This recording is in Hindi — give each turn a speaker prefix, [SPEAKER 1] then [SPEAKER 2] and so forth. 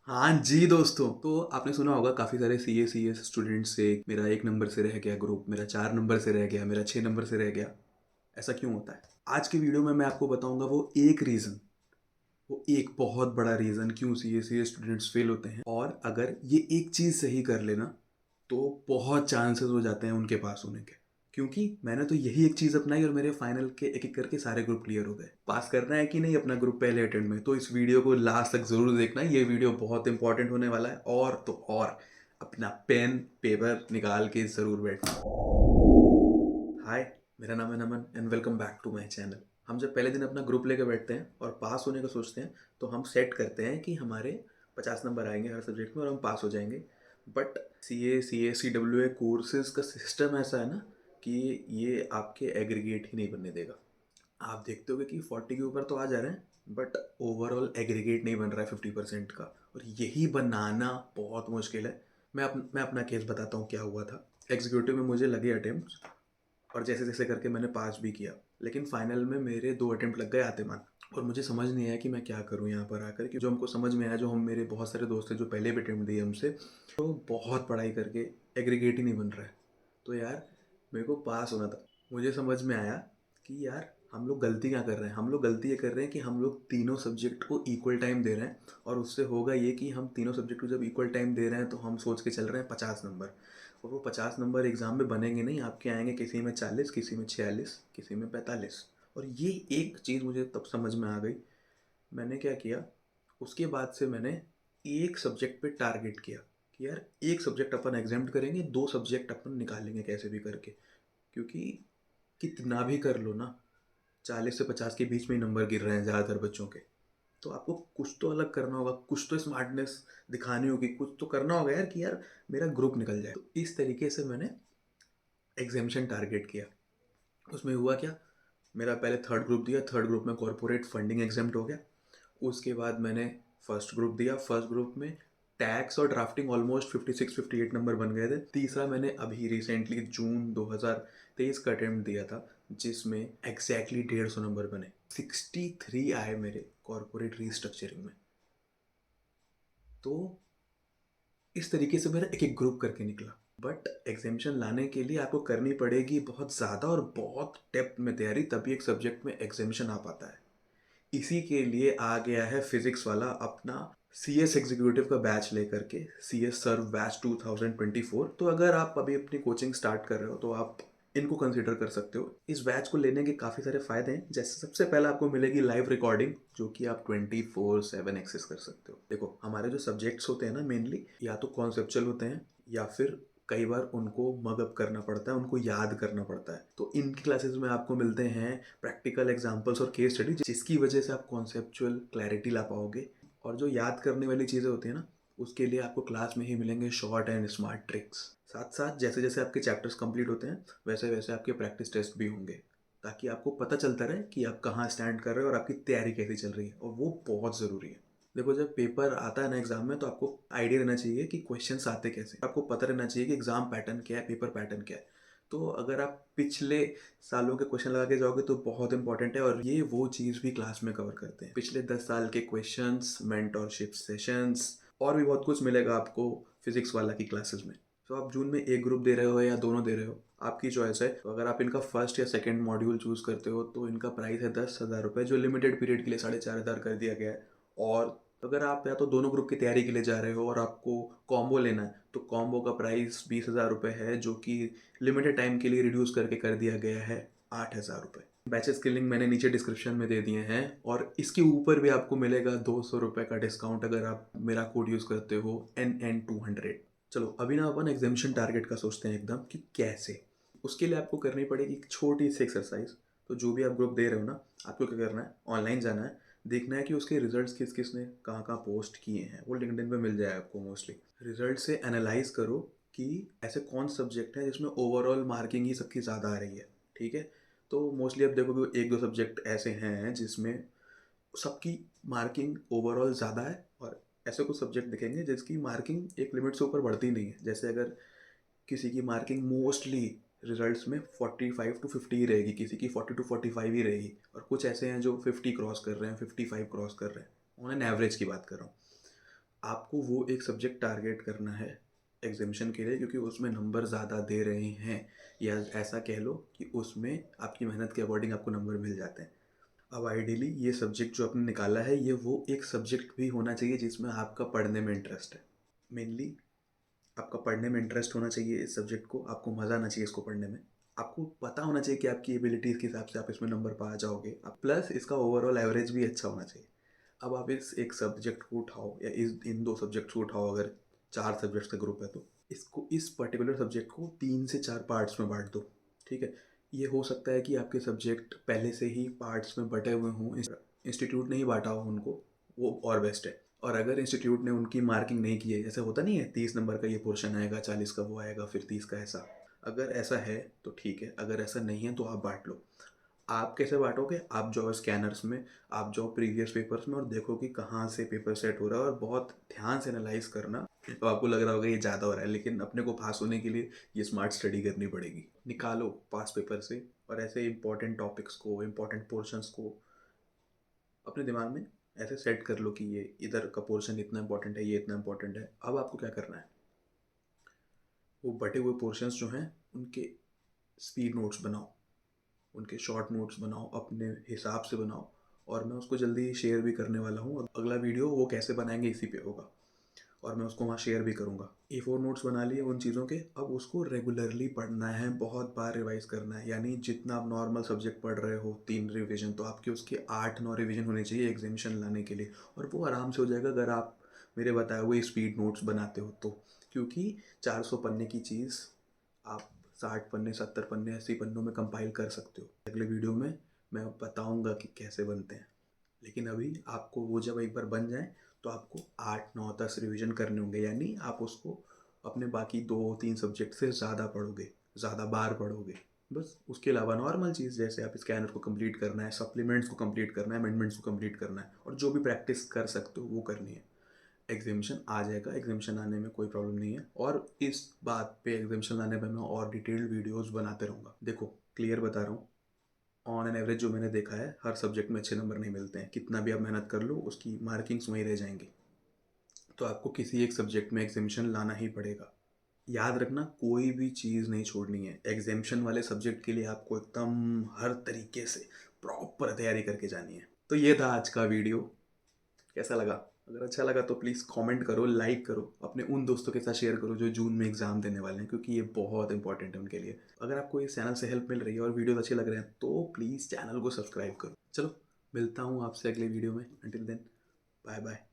[SPEAKER 1] हाँ जी दोस्तों, तो आपने सुना होगा काफ़ी सारे सीए स्टूडेंट्स से मेरा 1 नंबर से रह गया ग्रुप, मेरा 4 नंबर से रह गया, मेरा 6 नंबर से रह गया। ऐसा क्यों होता है? आज की वीडियो में मैं आपको बताऊँगा वो एक रीज़न, वो एक बहुत बड़ा रीज़न क्यों सीए स्टूडेंट्स फेल होते हैं और अगर ये एक चीज़ सही कर लेना, तो बहुत चांसेस हो जाते हैं उनके पास होने के। क्योंकि मैंने तो यही एक चीज़ अपनाई और मेरे फाइनल के एक-एक करके सारे ग्रुप क्लियर हो गए। पास करना है कि नहीं अपना ग्रुप पहले अटेम्प्ट में, तो इस वीडियो को लास्ट तक ज़रूर देखना। ये वीडियो बहुत इंपॉर्टेंट होने वाला है और तो और अपना पेन, पेपर निकाल के ज़रूर बैठना। हाय, मेरा नाम है Naman and welcome back to my channel. हम जब पहले दिन अपना ग्रुप लेकर बैठते हैं और पास होने का सोचते हैं, तो हम सेट करते हैं कि हमारे 50 नंबर आएंगे हर सब्जेक्ट में और हम पास हो जाएंगे। But CA, CA, CWA courses का सिस्टम ऐसा है ना कि ये आपके एग्रीगेट ही नहीं बनने देगा। आप देखते होगे कि 40 के ऊपर तो आ जा रहे हैं, बट ओवरऑल एग्रीगेट नहीं बन रहा है 50% का, और यही बनाना बहुत मुश्किल है। मैं अपना केस बताता हूँ क्या हुआ था। एग्जीक्यूटिव में मुझे लगे अटेम्प्ट और जैसे-जैसे करके मैंने पास भी किया। लेकिन फाइनल में मेरे 2 अटेम्प्ट लग गए आते-मान और मुझे समझ नहीं आया कि मैं क्या करूँ यहाँ पर आकर कि जो हमको समझ में आया, जो हम मेरे बहुत सारे दोस्त हैं जो पहले भी अटेम्प्ट दिए हमसे, तो बहुत पढ़ाई करके एग्रीगेट ही नहीं बन रहा है। तो यार मेरे को पास होना था। मुझे समझ में आया कि यार हम लोग गलती क्या कर रहे हैं? हम लोग गलती ये कर रहे हैं कि हम लोग तीनों सब्जेक्ट को इक्वल टाइम दे रहे हैं और उससे होगा ये कि हम तीनों सब्जेक्ट को जब इक्वल टाइम दे रहे हैं तो हम सोच के चल रहे हैं 50 नंबर, और वो 50 नंबर एग्ज़ाम में बनेंगे नहीं, आपके आएंगे किसी में 40, किसी में 46, किसी में 45। और ये एक चीज़ मुझे तब समझ में आ गई। मैंने क्या किया, उसके बाद से मैंने एक सब्जेक्ट पे टारगेट किया कि यार एक सब्जेक्ट अपन एग्जाम्प्ट करेंगे, 2 सब्जेक्ट अपन निकालेंगे कैसे भी करके। क्योंकि कितना भी कर लो ना, 40 से 50 के बीच में ही नंबर गिर रहे हैं ज़्यादातर बच्चों के। तो आपको कुछ तो अलग करना होगा, कुछ तो स्मार्टनेस दिखानी होगी, कुछ तो करना होगा यार कि यार मेरा ग्रुप निकल जाए। तो इस तरीके से मैंने एग्जामिशन टारगेट किया। उसमें हुआ क्या, मेरा पहले थर्ड ग्रुप दिया, थर्ड ग्रुप में कॉरपोरेट फंडिंग एग्जाम्प्ट हो गया। उसके बाद मैंने फर्स्ट ग्रुप दिया, फर्स्ट ग्रुप में टैक्स और ड्राफ्टिंग ऑलमोस्ट 56-58 नंबर बन गए थे। तीसरा मैंने अभी रिसेंटली जून 2023 का अटेम्प्ट दिया था, जिसमें एग्जैक्टली 150 नंबर बने। 63 आए मेरे कॉरपोरेट रीस्ट्रक्चरिंग में। तो इस तरीके से मेरा एक एक ग्रुप करके निकला। बट एग्जामिशन लाने के लिए आपको करनी पड़ेगी बहुत ज़्यादा और बहुत डेप्थ में तैयारी, तभी एक सब्जेक्ट में एग्जामिशन आ पाता है। इसी के लिए आ गया है फिजिक्स वाला अपना CS एग्जीक्यूटिव का बैच लेकर के, CS सर्व बैच 2024। तो अगर आप अभी अपनी कोचिंग स्टार्ट कर रहे हो तो आप इनको कंसीडर कर सकते हो। इस बैच को लेने के काफ़ी सारे फ़ायदे हैं। जैसे सबसे पहला आपको मिलेगी लाइव रिकॉर्डिंग, जो कि आप 24/7 एक्सेस कर सकते हो। देखो हमारे जो सब्जेक्ट्स होते हैं ना, मेनली या तो कॉन्सेप्चुअल होते हैं या फिर कई बार उनको मग अप करना पड़ता है, उनको याद करना पड़ता है। तो इनकी क्लासेस में आपको मिलते हैं प्रैक्टिकल एग्जांपल्स और केस स्टडी, जिसकी वजह से आप कॉन्सेप्चुअल क्लैरिटी ला पाओगे। और जो याद करने वाली चीज़ें होती हैं ना, उसके लिए आपको क्लास में ही मिलेंगे शॉर्ट एंड स्मार्ट ट्रिक्स। साथ साथ जैसे जैसे आपके चैप्टर्स कंप्लीट होते हैं, वैसे वैसे आपके प्रैक्टिस टेस्ट भी होंगे, ताकि आपको पता चलता रहे कि आप कहाँ स्टैंड कर रहे हो और आपकी तैयारी कैसी चल रही है, और वो बहुत ज़रूरी है। देखो जब पेपर आता है ना एग्जाम में, तो आपको आइडिया रहना चाहिए कि क्वेश्चंस आते कैसे, आपको पता रहना चाहिए कि एग्जाम पैटर्न क्या है, पेपर पैटर्न क्या है। तो अगर आप पिछले सालों के क्वेश्चन लगा के जाओगे तो बहुत इंपॉर्टेंट है, और ये वो चीज़ भी क्लास में कवर करते हैं। पिछले 10 साल के क्वेश्चंस, मेंटोरशिप सेशंस और भी बहुत कुछ मिलेगा आपको फिजिक्स वाला की क्लासेस में। तो आप जून में एक ग्रुप दे रहे हो या दोनों दे रहे हो, आपकी चॉइस है। तो अगर आप इनका फर्स्ट या सेकंड मॉड्यूल चूज करते हो तो इनका प्राइस है 10,000 रुपये, जो लिमिटेड पीरियड के लिए 4,500 कर दिया गया है। और अगर आप या तो दोनों ग्रुप की तैयारी के लिए जा रहे हो और आपको कॉम्बो लेना है, तो कॉम्बो का प्राइस 20,000 रुपये है, जो कि लिमिटेड टाइम के लिए रिड्यूस करके कर दिया गया है 8,000 रुपये। बैचेस की लिंक मैंने नीचे डिस्क्रिप्शन में दे दिए हैं, और इसके ऊपर भी आपको मिलेगा 200 रुपये का डिस्काउंट अगर आप मेरा कोड यूज़ करते हो NN200। चलो अभी ना अपन एग्जामिशन टारगेट का सोचते हैं एकदम कि कैसे। उसके लिए आपको करनी पड़ेगी एक छोटी सी एक्सरसाइज। तो जो भी आप ग्रुप दे रहे हो ना, आपको क्या करना है, ऑनलाइन जाना है, देखना है कि उसके रिजल्ट्स किस किस ने कहाँ कहाँ पोस्ट किए हैं। वो लिंक्डइन पे मिल जाए आपको मोस्टली। रिजल्ट से एनालाइज करो कि ऐसे कौन सब्जेक्ट हैं जिसमें ओवरऑल मार्किंग ही सबकी ज़्यादा आ रही है। ठीक है, तो मोस्टली आप देखोगे एक दो सब्जेक्ट ऐसे हैं जिसमें सबकी मार्किंग ओवरऑल ज़्यादा है, और ऐसे कुछ सब्जेक्ट दिखेंगे जिसकी मार्किंग एक लिमिट से ऊपर बढ़ती नहीं है। जैसे अगर किसी की मार्किंग मोस्टली रिजल्ट्स में 45 to 50 ही रहेगी, किसी की 40 to 45 ही रहेगी, और कुछ ऐसे हैं जो 50 क्रॉस कर रहे हैं, 55 क्रॉस कर रहे हैं। ऑन एन एवरेज की बात कर रहा हूँ। आपको वो एक सब्जेक्ट टारगेट करना है एग्जामिशन के लिए, क्योंकि उसमें नंबर ज़्यादा दे रहे हैं, या ऐसा कह लो कि उसमें आपकी मेहनत के अकॉर्डिंग आपको नंबर मिल जाते हैं। अब आइडियली ये सब्जेक्ट जो आपने निकाला है, ये वो एक सब्जेक्ट भी होना चाहिए जिसमें आपका पढ़ने में इंटरेस्ट है। मेनली आपका पढ़ने में इंटरेस्ट होना चाहिए इस सब्जेक्ट को, आपको मज़ा आना चाहिए इसको पढ़ने में, आपको पता होना चाहिए कि आपकी एबिलिटीज़ के हिसाब से आप इसमें नंबर पा जाओगे, प्लस इसका ओवरऑल एवरेज भी अच्छा होना चाहिए। अब आप इस एक सब्जेक्ट को उठाओ, या इस इन दो सब्जेक्ट्स को उठाओ, अगर 4 सब्जेक्ट्स का ग्रुप है तो इसको, इस पर्टिकुलर सब्जेक्ट को 3 से 4 पार्ट्स में बांट दो। ठीक है, ये हो सकता है कि आपके सब्जेक्ट पहले से ही पार्ट्स में बटे हुए हों, इंस्टीट्यूट ने ही बांटा हो उनको, वो और बेस्ट है। और अगर इंस्टीट्यूट ने उनकी मार्किंग नहीं की है, जैसे होता नहीं है 30 नंबर का ये पोर्शन आएगा, 40 का वो आएगा, फिर 30 का ऐसा, अगर ऐसा है तो ठीक है, अगर ऐसा नहीं है तो आप बांट लो। आप कैसे बांटोगे? आप जाओ स्कैनर्स में, आप जाओ प्रीवियस पेपर्स में और देखो कि कहाँ से पेपर सेट हो रहा है, और बहुत ध्यान से एनालाइज करना। तो आपको लग रहा होगा ये ज़्यादा हो रहा है, लेकिन अपने को पास होने के लिए ये स्मार्ट स्टडी करनी पड़ेगी। निकालो पास पेपर से, और ऐसे इंपॉर्टेंट टॉपिक्स को, इंपॉर्टेंट पोर्शंस को अपने दिमाग में ऐसे सेट कर लो कि ये इधर का पोर्शन इतना इंपॉर्टेंट है, ये इतना इंपॉर्टेंट है। अब आपको क्या करना है, वो बटे हुए पोर्शंस जो हैं उनके स्पीड नोट्स बनाओ, उनके शॉर्ट नोट्स बनाओ, अपने हिसाब से बनाओ। और मैं उसको जल्दी शेयर भी करने वाला हूँ, और अगला वीडियो वो कैसे बनाएंगे इसी पे होगा, और मैं उसको वहाँ शेयर भी करूँगा। A4 नोट्स बना लिए उन चीज़ों के, अब उसको रेगुलरली पढ़ना है, बहुत बार रिवाइज करना है। यानी जितना आप नॉर्मल सब्जेक्ट पढ़ रहे हो 3 रिविजन, तो आपके उसके 8-9 रिविजन होने चाहिए एग्जामिशन लाने के लिए, और वो आराम से हो जाएगा अगर आप मेरे बताए हुए स्पीड नोट्स बनाते हो तो। क्योंकि 400 पन्ने की चीज़ आप 60 पन्ने, 70 पन्ने, 80 पन्नों में कंपाइल कर सकते हो। अगले वीडियो में मैं बताऊंगा कि कैसे बनते हैं, लेकिन अभी आपको वो जब एक बार बन जाए तो आपको 8, 9, 10 रिवीजन करने होंगे, यानी आप उसको अपने बाकी 2-3 सब्जेक्ट से ज़्यादा पढ़ोगे, ज़्यादा बार पढ़ोगे। बस उसके अलावा नॉर्मल चीज़, जैसे आप स्कैनर को कंप्लीट करना है, सप्लीमेंट्स को कंप्लीट करना है, अमेंडमेंट्स को कंप्लीट करना है, और जो भी प्रैक्टिस कर सकते हो वो करनी है। एग्जामिशन आ जाएगा, एग्जामिशन आने में कोई प्रॉब्लम नहीं है, और इस बात पे एग्जामिशन आने पर मैं और डिटेल्ड वीडियोस बनाते रहूँगा। देखो क्लियर बता रहा हूँ, ऑन एन एवरेज जो मैंने देखा है, हर सब्जेक्ट में अच्छे नंबर नहीं मिलते हैं, कितना भी आप मेहनत कर लो उसकी मार्किंग्स वहीं रह जाएंगी। तो आपको किसी एक सब्जेक्ट में एग्जामिशन लाना ही पड़ेगा। याद रखना, कोई भी चीज़ नहीं छोड़नी है। एग्जामिशन वाले सब्जेक्ट के लिए आपको एकदम हर तरीके से प्रॉपर तैयारी करके जानी है। तो ये था आज का वीडियो, कैसा लगा? अगर अच्छा लगा तो प्लीज़ कमेंट करो, लाइक करो, अपने उन दोस्तों के साथ शेयर करो जो जून में एग्ज़ाम देने वाले हैं, क्योंकि ये बहुत इंपॉर्टेंट है उनके लिए। अगर आपको इस चैनल से हेल्प मिल रही है और वीडियोस अच्छे लग रहे हैं तो प्लीज़ चैनल को सब्सक्राइब करो। चलो मिलता हूँ आपसे अगले वीडियो में, अंटिल देन बाय बाय।